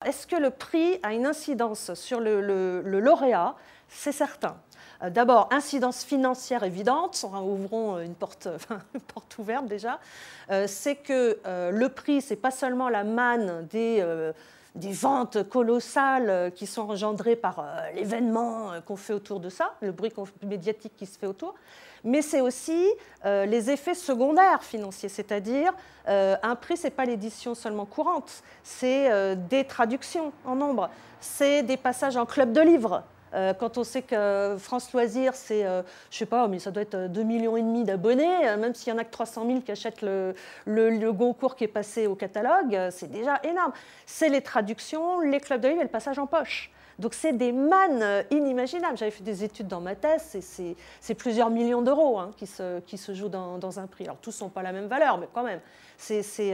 Est-ce que le prix a une incidence sur le lauréat? C'est certain. D'abord, incidence financière évidente, ouvrons une porte ouverte déjà, c'est que le prix, ce n'est pas seulement la manne des ventes colossales qui sont engendrées par l'événement qu'on fait autour de ça, le bruit médiatique qui se fait autour, mais c'est aussi les effets secondaires financiers, c'est-à-dire un prix, ce n'est pas l'édition seulement courante, c'est des traductions en nombre, c'est des passages en club de livres. Quand on sait que France Loisirs, c'est, je ne sais pas, mais ça doit être 2,5 millions d'abonnés, même s'il n'y en a que 300 000 qui achètent le Goncourt qui est passé au catalogue, c'est déjà énorme. C'est les traductions, les clubs de livres et le passage en poche. Donc c'est des mannes inimaginables. J'avais fait des études dans ma thèse, c'est plusieurs millions d'euros qui se jouent dans un prix. Alors tous n'ont pas la même valeur, mais quand même, c'est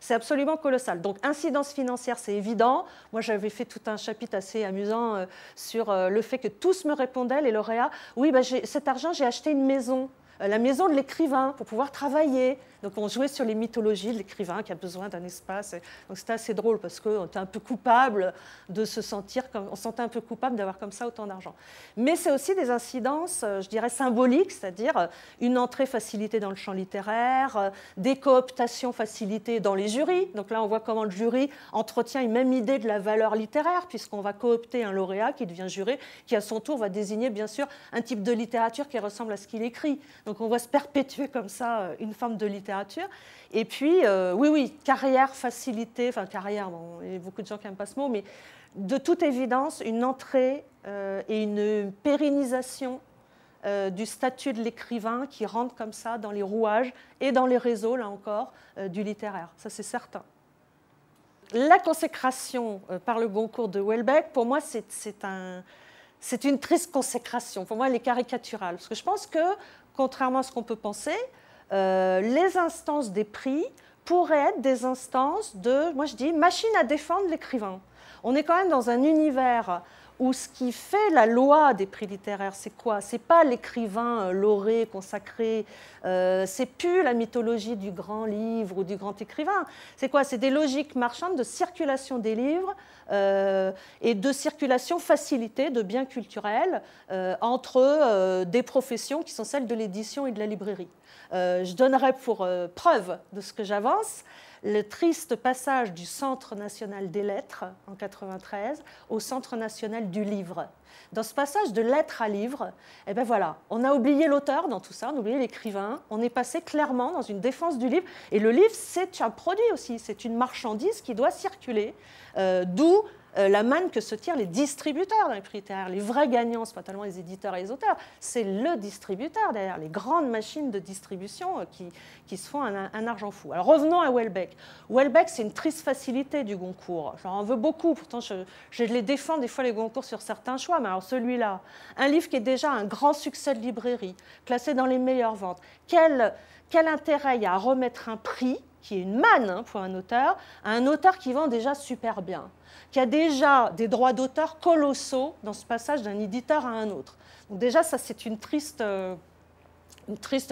absolument colossal. Donc incidence financière, c'est évident. Moi j'avais fait tout un chapitre assez amusant sur le fait que tous me répondaient, les lauréats, oui, bah, cet argent, j'ai acheté une maison. La maison de l'écrivain pour pouvoir travailler. Donc on jouait sur les mythologies de l'écrivain qui a besoin d'un espace. Donc c'était assez drôle parce qu'on était un peu coupable de se sentir, on se sentait un peu coupable d'avoir comme ça autant d'argent. Mais c'est aussi des incidences, je dirais, symboliques, c'est-à-dire une entrée facilitée dans le champ littéraire, des cooptations facilitées dans les jurys. Donc là on voit comment le jury entretient une même idée de la valeur littéraire puisqu'on va coopter un lauréat qui devient juré, qui à son tour va désigner bien sûr un type de littérature qui ressemble à ce qu'il écrit. Donc on voit se perpétuer comme ça une forme de littérature. Et puis, oui, carrière facilitée, enfin carrière, bon, il y a beaucoup de gens qui n'aiment pas ce mot, mais de toute évidence, une entrée et une pérennisation du statut de l'écrivain qui rentre comme ça dans les rouages et dans les réseaux, là encore, du littéraire. Ça, c'est certain. La consécration par le Goncourt de Houellebecq, pour moi, c'est une triste consécration. Pour moi, elle est caricaturale. Parce que je pense que, contrairement à ce qu'on peut penser, les instances des prix pourraient être des instances de, moi je dis, machine à défendre l'écrivain. On est quand même dans un univers où ce qui fait la loi des prix littéraires, c'est quoi? C'est pas l'écrivain lauré, consacré, c'est plus la mythologie du grand livre ou du grand écrivain. C'est quoi? C'est des logiques marchandes de circulation des livres et de circulation facilitée de biens culturels entre des professions qui sont celles de l'édition et de la librairie. Je donnerai pour preuve de ce que j'avance le triste passage du Centre national des lettres en 1993 au Centre national du livre. Dans ce passage de lettres à livre, eh ben voilà, on a oublié l'auteur dans tout ça, on a oublié l'écrivain, on est passé clairement dans une défense du livre. Et le livre, c'est un produit aussi, c'est une marchandise qui doit circuler, d'où la manne que se tirent les distributeurs dans les prix littéraires. Les vrais gagnants, ce n'est pas tellement les éditeurs et les auteurs, c'est le distributeur derrière, les grandes machines de distribution qui se font un argent fou. Alors revenons à Houellebecq. Houellebecq, c'est une triste facilité du Goncourt. J'en veux beaucoup, pourtant je les défends des fois les Goncourt sur certains choix, mais alors celui-là, un livre qui est déjà un grand succès de librairie, classé dans les meilleures ventes, quel intérêt il y a à remettre un prix, qui est une manne pour un auteur, à un auteur qui vend déjà super bien, qui a déjà des droits d'auteur colossaux dans ce passage d'un éditeur à un autre. Donc déjà, ça, c'est une triste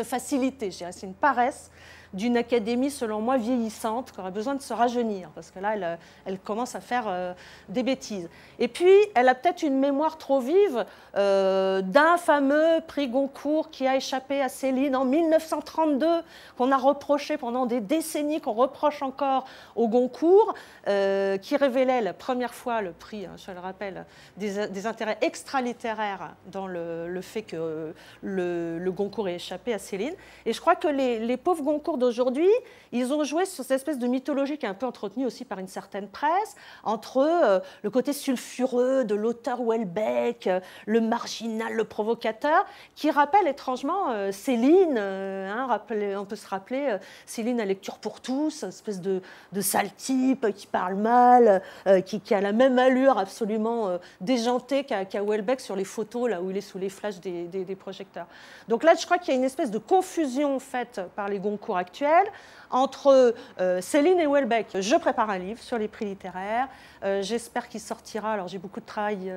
facilité, je dirais, c'est une paresse d'une académie, selon moi, vieillissante, qui aurait besoin de se rajeunir, parce que là, elle commence à faire des bêtises. Et puis, elle a peut-être une mémoire trop vive d'un fameux prix Goncourt qui a échappé à Céline en 1932, qu'on a reproché pendant des décennies, qu'on reproche encore au Goncourt, qui révélait la première fois le prix, je le rappelle, des intérêts extralittéraires dans le fait que le Goncourt ait échappé à Céline. Et je crois que les pauvres Goncourt d'aujourd'hui, ils ont joué sur cette espèce de mythologie qui est un peu entretenue aussi par une certaine presse, entre le côté sulfureux de l'auteur Houellebecq, le marginal, le provocateur, qui rappelle étrangement Céline, on peut se rappeler Céline à lecture pour tous, une espèce de sale type qui parle mal, qui a la même allure absolument déjantée qu'à Houellebecq sur les photos, là où il est sous les flashs des projecteurs. Donc là, je crois qu'il y a une espèce de confusion faite par les Goncourt actuels entre Céline et Houellebecq. Je prépare un livre sur les prix littéraires. J'espère qu'il sortira. Alors j'ai beaucoup de travail,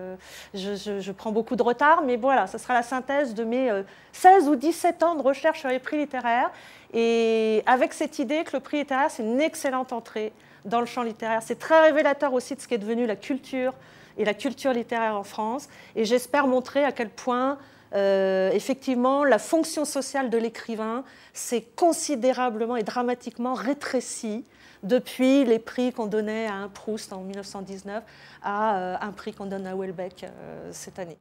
je prends beaucoup de retard, mais voilà, ce sera la synthèse de mes 16 ou 17 ans de recherche sur les prix littéraires. Et avec cette idée que le prix littéraire, c'est une excellente entrée dans le champ littéraire. C'est très révélateur aussi de ce qu'est devenu la culture et la culture littéraire en France. Et j'espère montrer à quel point, effectivement, la fonction sociale de l'écrivain s'est considérablement et dramatiquement rétrécie depuis les prix qu'on donnait à un Proust en 1919 à un prix qu'on donne à Houellebecq cette année.